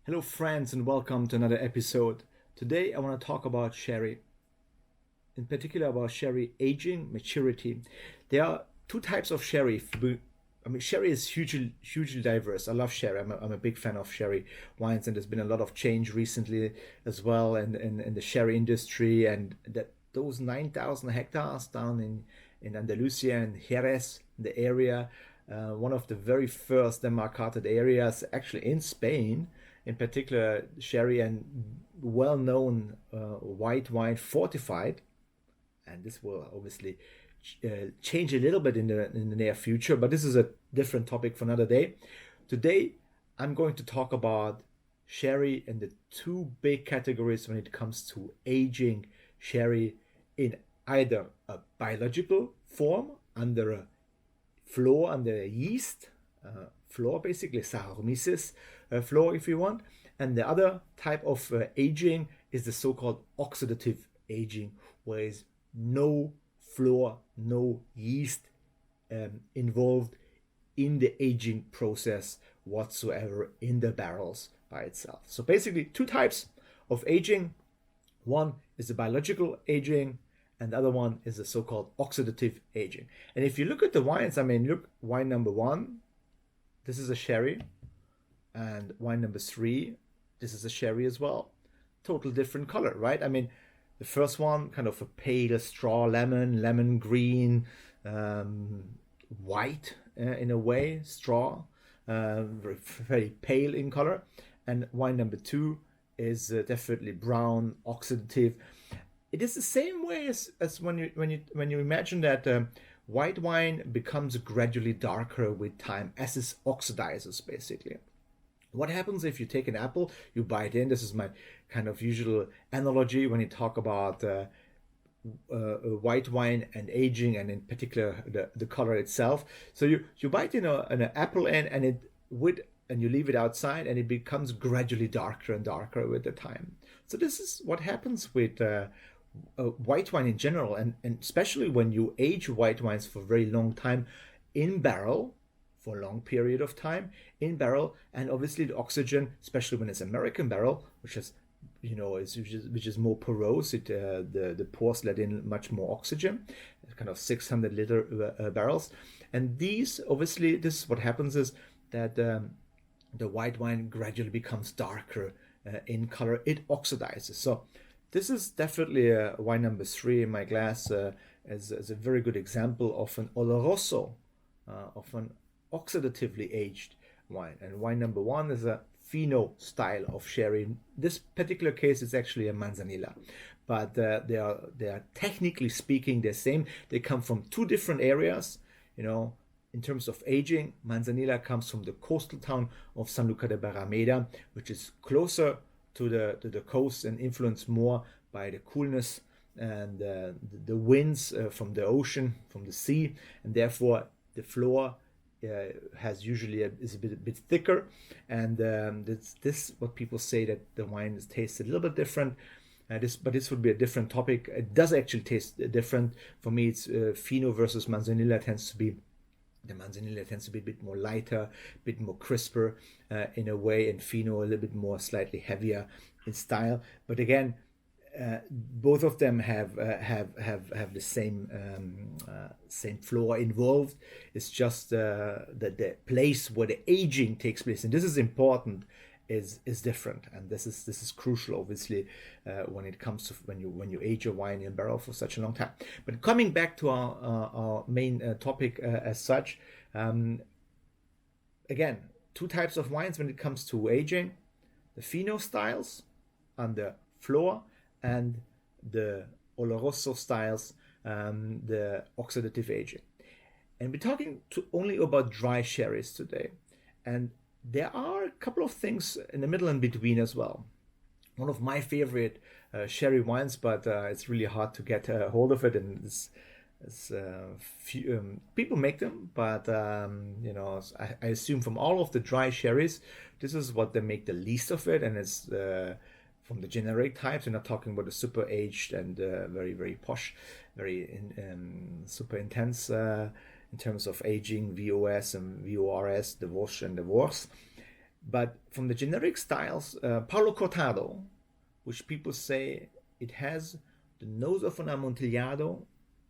Hello, friends, and welcome to another episode. Today, I want to talk about sherry, in particular about sherry aging, maturity. There are two types of sherry. Sherry is hugely diverse. I love sherry. I'm a big fan of sherry wines, and there's been a lot of change recently as well in the sherry industry. And that those 9,000 hectares down in Andalusia and Jerez, the area, one of the very first demarcated areas, actually in Spain, in particular, sherry and well-known white wine fortified, and this will obviously change a little bit in the near future, but this is a different topic for another day. Today, I'm going to talk about sherry and the two big categories when it comes to aging sherry in either a biological form under a floor under a yeast floor, basically Saccharomyces floor, if you want. And the other type of aging is the so-called oxidative aging, where is no floor, no yeast involved in the aging process whatsoever in the barrels by itself. So basically, two types of aging. One is the biological aging, and the other one is the so-called oxidative aging. And if you look at the wines, look, wine number one, this is a sherry, and wine number three, this is a sherry as well. Total different color, right? The first one, kind of a pale straw lemon green, white in a way, straw, very pale in color. And wine number two is definitely brown, oxidative. It is the same way as when you imagine that white wine becomes gradually darker with time as it oxidizes, basically. What happens if you take an apple, you bite in? This is my kind of usual analogy when you talk about white wine and aging, and in particular the color itself. So you bite an apple in, and you leave it outside, and it becomes gradually darker and darker with the time. So this is what happens with white wine in general, and especially when you age white wines for a very long time in barrel, for a long period of time in barrel, and obviously the oxygen, especially when it's American barrel, which is which is more porous. The pores let in much more oxygen, kind of 600-liter barrels, and these obviously this is what happens is that the white wine gradually becomes darker in color. It oxidizes. So this is definitely wine number three in my glass as a very good example of an oloroso, of an oxidatively aged wine. And wine number one is a fino style of sherry. In this particular case, it's actually a manzanilla, but they are technically speaking the same. They come from two different areas. In terms of aging, manzanilla comes from the coastal town of San Luca de Barrameda, which is closer to the coast and influenced more by the coolness and the winds from the ocean, from the sea, and therefore the floor has usually is a bit thicker, and this what people say that the wine tastes a little bit different. But this would be a different topic. It does actually taste different. For me, it's fino versus manzanilla tends to be. The manzanilla tends to be a bit more lighter, a bit more crisper in a way, and fino a little bit more slightly heavier in style. But again, both of them have the same floor involved. It's just the place where the aging takes place, and this is important. Is different, and this is crucial, obviously, when it comes to when you age a wine in a barrel for such a long time. But coming back to our main topic as such, again, two types of wines when it comes to aging: the fino styles on the floor, and the oloroso styles, the oxidative aging. And we're talking only about dry sherries today, and there are a couple of things in the middle and between as well. One of my favorite sherry wines, but it's really hard to get a hold of it, and people make them, but I assume from all of the dry sherries, this is what they make the least of it, and it's from the generic types. We're not talking about the super aged and very very posh, super intense. In terms of aging, VOS and VORS, the Vosh and the Wors. But from the generic styles, Paolo Cortado, which people say it has the nose of an Amontillado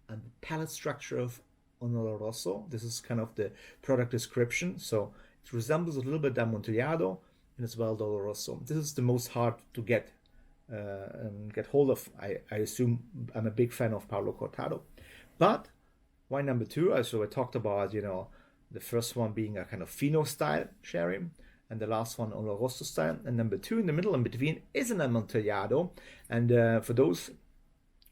and the palate structure of an Oloroso. This is kind of the product description. So it resembles a little bit Amontillado and as well the Oloroso. This is the most hard to get hold of. I assume I'm a big fan of Paolo Cortado. But wine number two, so I talked about, the first one being a kind of Fino style sherry, and the last one Oloroso style. And number two in the middle in between is an Amontillado. And for those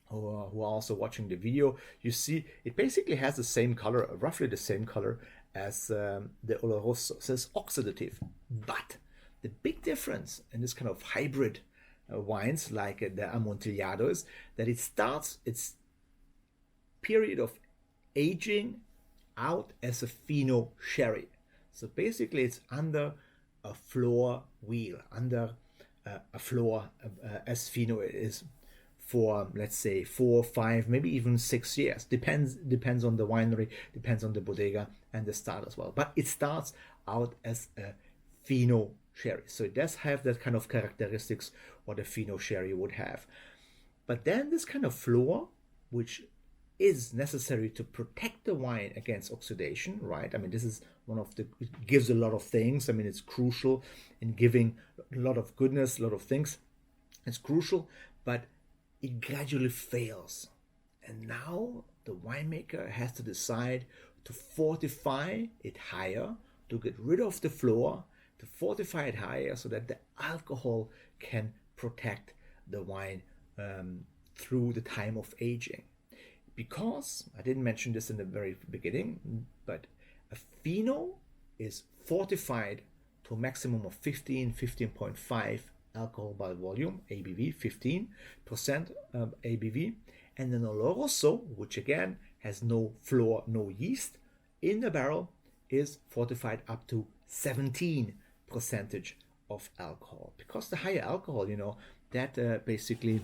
who are also watching the video, you see it basically has the same color, roughly the same color as the Oloroso. So it's oxidative. But the big difference in this kind of hybrid wines like the Amontillado is that it starts its period of aging out as a Fino sherry. So basically it's under a floor wheel, under a floor as Fino is for, let's say, 4, 5, maybe even 6 years. Depends on the winery, depends on the bodega and the style as well. But it starts out as a Fino sherry. So it does have that kind of characteristics what a Fino sherry would have. But then this kind of floor, which is necessary to protect the wine against oxidation, right? I mean, this is one of the, it gives a lot of things. I mean, it's crucial in giving a lot of goodness, a lot of things. It's crucial, but it gradually fails. And now the winemaker has to decide to fortify it higher, to get rid of the floor, to fortify it higher so that the alcohol can protect the wine through the time of aging. Because, I didn't mention this in the very beginning, but a Fino is fortified to a maximum of 15.5 alcohol by volume, ABV, 15% ABV. And then Oloroso, which again has no floor, no yeast, in the barrel is fortified up to 17% of alcohol. Because the higher alcohol, that basically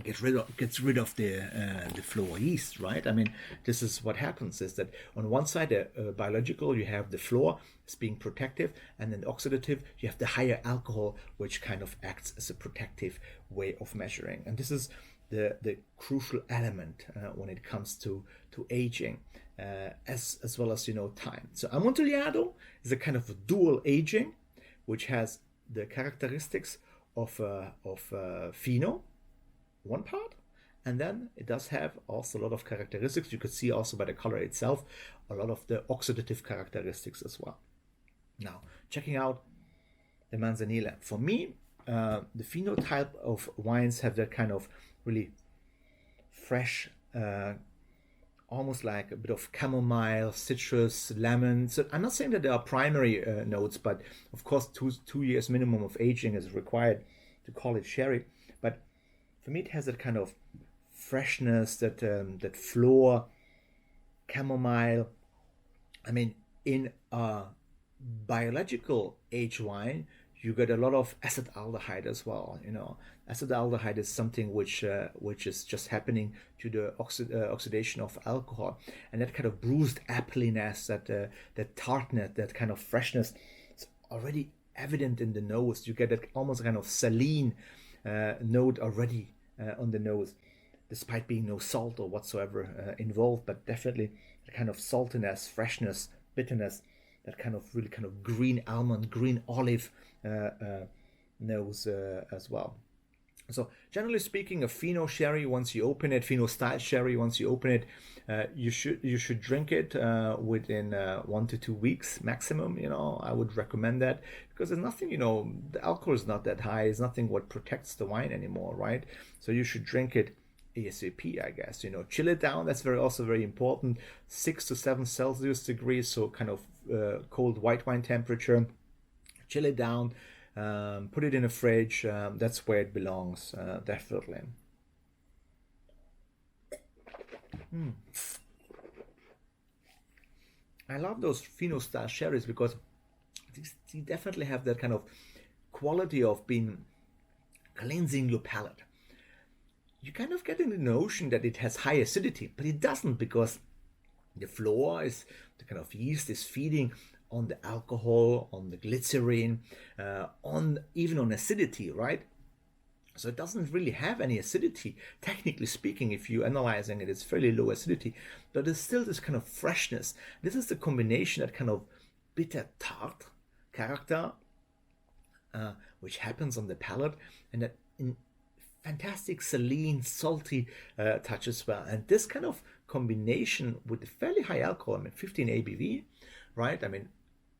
gets rid of the floor yeast, right? I mean, this is what happens is that on one side, biological, you have the floor as being protective, and then oxidative, you have the higher alcohol, which kind of acts as a protective way of measuring. And this is the crucial element when it comes to aging, as well as time. So Amontillado is a kind of a dual aging, which has the characteristics of Fino, one part, and then it does have also a lot of characteristics. You could see also by the color itself a lot of the oxidative characteristics as well. Now, checking out the Manzanilla. For me, the Fino type of wines have that kind of really fresh, almost like a bit of chamomile, citrus, lemon. So I'm not saying that there are primary notes, but of course 2 years minimum of aging is required to call it sherry. But for me, it has that kind of freshness, that floor, chamomile. I mean, in a biological age wine, you get a lot of acetaldehyde as well. Acetaldehyde is something which is just happening to the oxidation of alcohol, and that kind of bruised appliness, that tartness, that kind of freshness, is already evident in the nose. You get that almost kind of saline note already on the nose, despite being no salt or whatsoever involved, but definitely the kind of saltiness, freshness, bitterness, that kind of really kind of green almond, green olive nose as well. So generally speaking, a Fino sherry, once you open it, Fino style sherry, once you open it, you should drink it within 1 to 2 weeks maximum. I would recommend that, because there's nothing, the alcohol is not that high. It's nothing what protects the wine anymore, right? So you should drink it ASAP, I guess. Chill it down. That's also very important. 6 to 7 Celsius degrees, so kind of cold white wine temperature. Chill it down. Put it in a fridge. That's where it belongs, definitely. I love those Fino style sherries because they definitely have that kind of quality of being cleansing your palate. You kind of get in the notion that it has high acidity, but it doesn't, because the floor is the kind of yeast is feeding on the alcohol, on the glycerin, on even on acidity, right? So it doesn't really have any acidity, technically speaking. If you're analyzing it, it's fairly low acidity, but there's still this kind of freshness. This is the combination, that kind of bitter tart character, which happens on the palate, and that in fantastic saline, salty touch as well. And this kind of combination with the fairly high alcohol, I mean 15 ABV, right? I mean,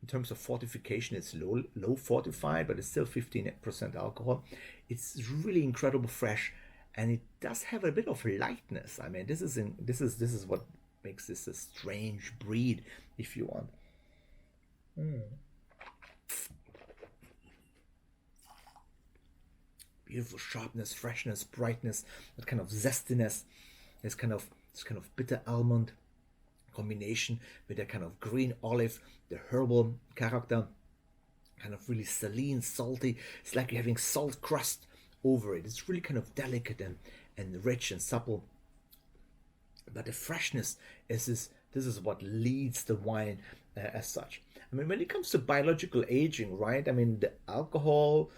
in terms of fortification, it's low fortified, but it's still 15% alcohol. It's really incredible fresh, and it does have a bit of lightness. I mean, this is what makes this a strange breed, if you want. Beautiful sharpness, freshness, brightness, that kind of zestiness, this kind of bitter almond combination with that kind of green olive, the herbal character, kind of really saline, salty. It's like you're having salt crust over it. It's really kind of delicate and rich and supple. But the freshness this is what leads the wine as such. I mean, when it comes to biological aging, right? I mean, the alcohol,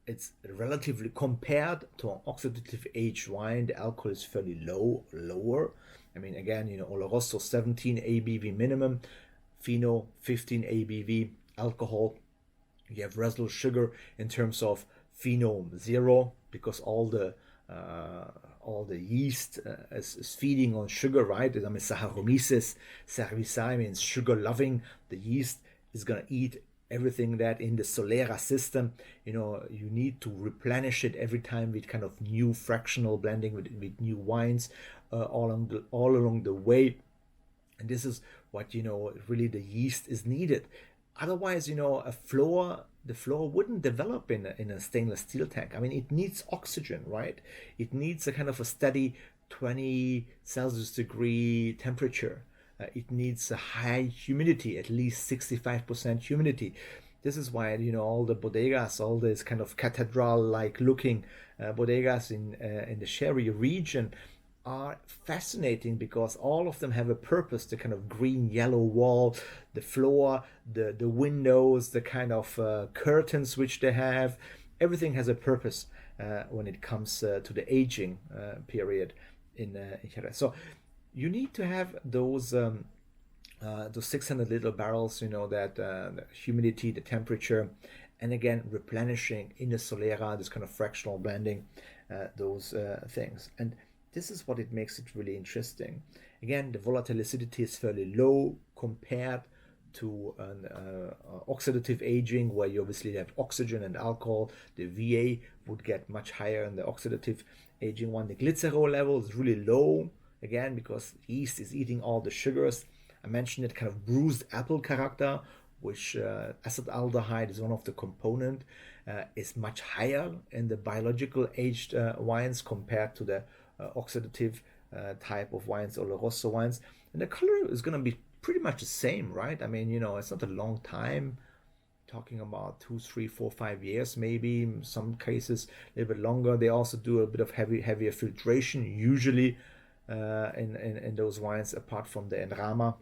it's relatively, compared to an oxidative aged wine, the alcohol is fairly lower. I mean, again, Oloroso 17 ABV minimum, Fino 15 ABV alcohol. You have residual sugar in terms of Fino 0, because all the yeast is feeding on sugar, right? I mean, Saccharomyces cerevisiae means sugar loving. The yeast is going to eat everything that in the Solera system. You need to replenish it every time with kind of new fractional blending with new wines all along the way. And this is what, really the yeast is needed. Otherwise, the floor wouldn't develop in a stainless steel tank. I mean, it needs oxygen, right? It needs a kind of a steady 20 Celsius degree temperature. It needs a high humidity, at least 65% humidity. This is why, all the bodegas, all this kind of cathedral-like looking bodegas in the Sherry region are fascinating, because all of them have a purpose. The kind of green yellow wall, the floor, the windows, the kind of curtains which they have, everything has a purpose when it comes to the aging period in Jerez. So you need to have those 600 little barrels, that the humidity, the temperature, and again replenishing in the Solera, this kind of fractional blending, those things. And this is what it makes it really interesting. Again, the volatility is fairly low compared to an oxidative aging, where you obviously have oxygen and alcohol. The VA would get much higher in the oxidative aging one. The glycerol level is really low, again, because yeast is eating all the sugars. I mentioned it, kind of bruised apple character, which acetaldehyde is one of the component, is much higher in the biological aged wines compared to the oxidative type of wines, Oloroso wines. And the color is going to be pretty much the same, right? I mean, it's not a long time, talking about 2, 3, 4, 5 years, maybe in some cases a little bit longer. They also do a bit of heavier filtration usually in those wines, apart from the Enrama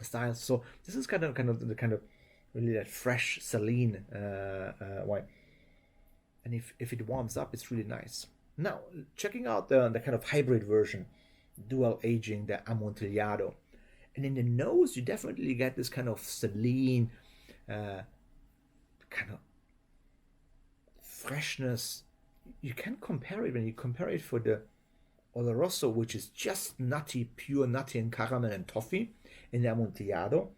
style. So this is kind of really that fresh saline wine, and if it warms up, it's really nice. Now, checking out the kind of hybrid version, dual aging, the Amontillado. And in the nose, you definitely get this kind of saline, kind of freshness. You can compare it, when you compare it for the Oloroso, which is just nutty, pure nutty and caramel and toffee. In the Amontillado,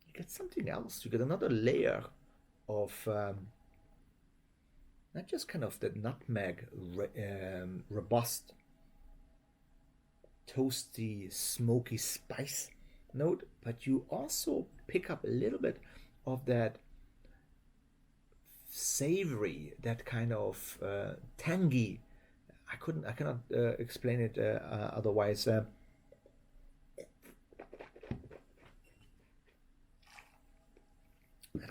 you get something else. You get another layer of not just kind of the nutmeg, robust, toasty, smoky spice note, but you also pick up a little bit of that savory, that kind of tangy. I cannot explain it otherwise. That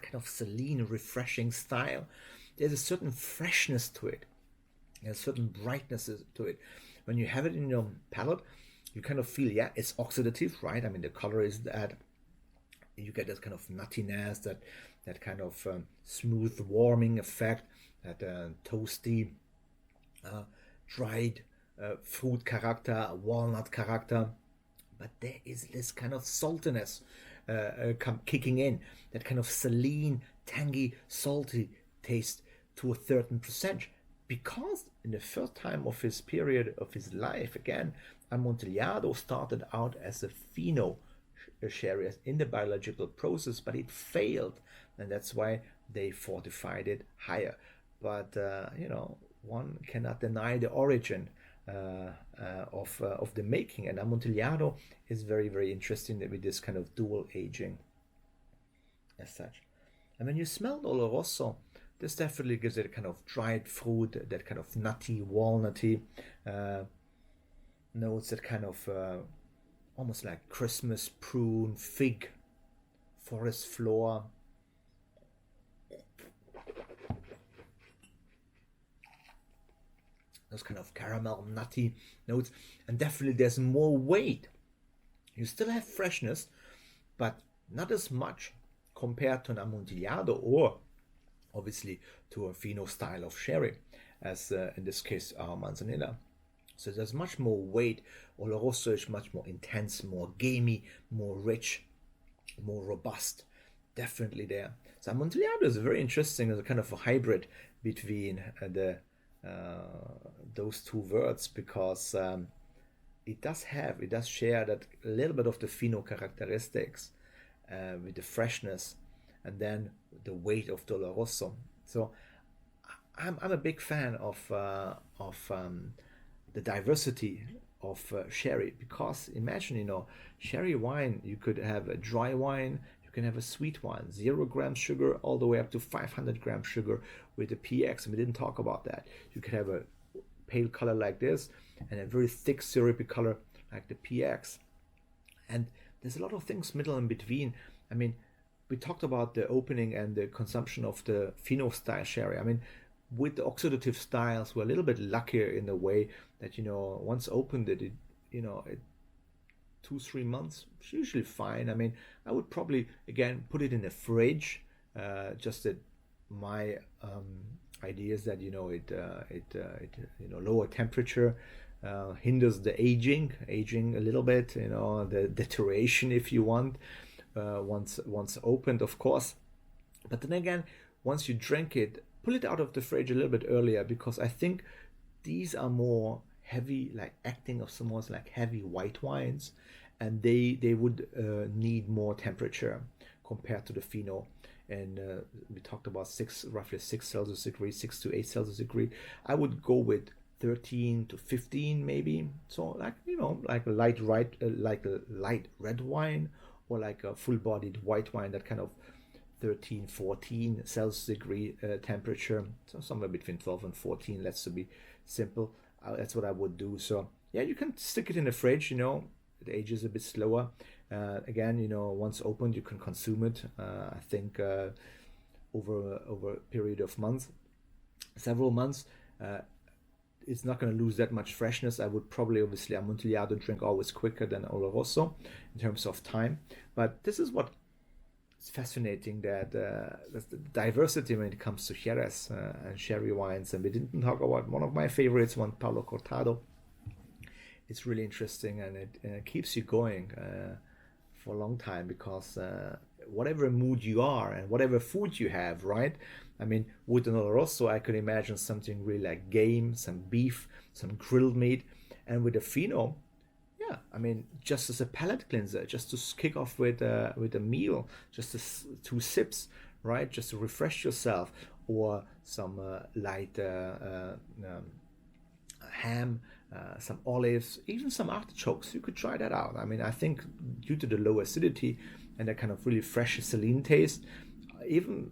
kind of saline, refreshing style. There's a certain freshness to it. There's a certain brightness to it. When you have it in your palate, you kind of feel, yeah, it's oxidative, right? I mean, the color is that You get this kind of nuttiness, that kind of smooth warming effect, that toasty, uh, dried fruit character, walnut character. But there is this kind of saltiness kicking in, that kind of saline, tangy, salty taste to a certain percent. Because in the first time of his period of his life, again, Amontillado started out as a Fino sherry in the biological process, but it failed, and that's why they fortified it higher. But one cannot deny the origin of the making, and Amontillado is very, very interesting with this kind of dual aging as such. And when you smell Oloroso, this definitely gives it a kind of dried fruit, that kind of nutty, walnutty notes, that kind of almost like Christmas prune, fig, forest floor. Those kind of caramel, nutty notes. And definitely there's more weight. You still have freshness, but not as much compared to an Amontillado, or obviously to a Fino style of sherry, as in this case our Manzanilla. So there's much more weight. Oloroso is much more intense, more gamey, more rich, more robust. Definitely there. So Amontillado is very interesting as a kind of a hybrid between those two words, because it does share that a little bit of the Fino characteristics with the freshness, and then the weight of Doloroso. So I'm a big fan of the diversity of sherry, because imagine, sherry wine, you could have a dry wine, you can have a sweet wine, 0 grams sugar all the way up to 500 grams sugar with the PX, and we didn't talk about that. You could have a pale color like this and a very thick syrupy color like the PX, and there's a lot of things middle in between. I mean, we talked about the opening and the consumption of the Fino style sherry. I mean, with the oxidative styles, we're a little bit luckier in the way that, once opened it 2-3 months, it's usually fine. I mean, I would probably again put it in the fridge. Just that my idea is that lower temperature hinders the aging a little bit. The deterioration, if you want, once opened, of course. But then again, once you drink it, pull it out of the fridge a little bit earlier, because I think these are more heavy, like acting of some more like heavy white wines, and they would need more temperature compared to the Fino. And we talked about roughly 6 Celsius degree, 6 to 8 Celsius degree. I would go with 13 to 15 maybe. So like a light red wine, or like a full-bodied white wine, that kind of 13, 14 Celsius degree temperature. So somewhere between 12 and 14, let's be simple. That's what I would do. So yeah, you can stick it in the fridge, it ages a bit slower. Again, once opened, you can consume it. I think over a period of several months, it's not going to lose that much freshness. I would probably, obviously, Amontillado drink always quicker than Oloroso in terms of time. But this is what it's fascinating, that the diversity when it comes to Jerez and sherry wines. And we didn't talk about one of my favorites, one Palo Cortado. It's really interesting, and it keeps you going for a long time, because whatever mood you are and whatever food you have, right? I mean, with an Oloroso, I could imagine something really like game, some beef, some grilled meat, and with a Fino, yeah, I mean, just as a palate cleanser, just to kick off with a meal, just 2 sips, right? Just to refresh yourself, or some light ham, some olives, even some artichokes. You could try that out. I mean, I think due to the low acidity and that kind of really fresh saline taste, even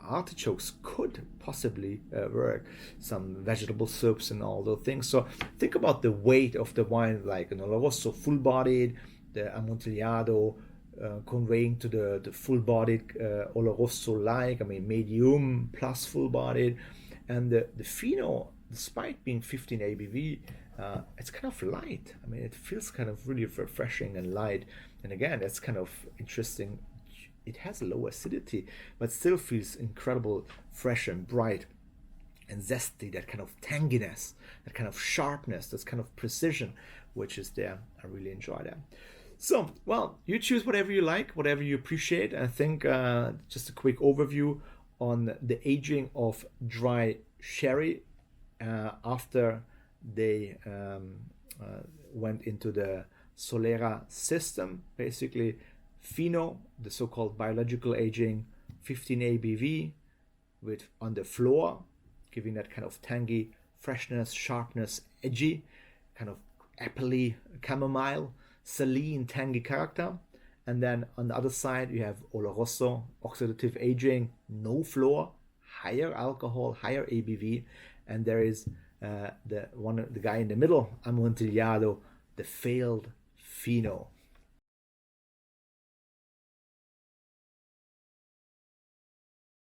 artichokes could possibly work. Some vegetable soups and all those things. So think about the weight of the wine, like an Oloroso full-bodied, the Amontillado conveying to the full-bodied Oloroso-like, I mean medium plus full-bodied, and the Fino, despite being 15 ABV, it's kind of light. I mean, it feels kind of really refreshing and light. And again, that's kind of interesting it has a low acidity, but still feels incredible, fresh and bright and zesty, that kind of tanginess, that kind of sharpness, this kind of precision, which is there. I really enjoy that. So, well, you choose whatever you like, whatever you appreciate. I think just a quick overview on the aging of dry sherry after they went into the Solera system. Basically, Fino, the so-called biological aging, 15 ABV, with on the floor, giving that kind of tangy freshness, sharpness, edgy, kind of appley chamomile, saline, tangy character. And then on the other side, you have Oloroso, oxidative aging, no floor, higher alcohol, higher ABV. And there is the guy in the middle, Amontillado, the failed Fino,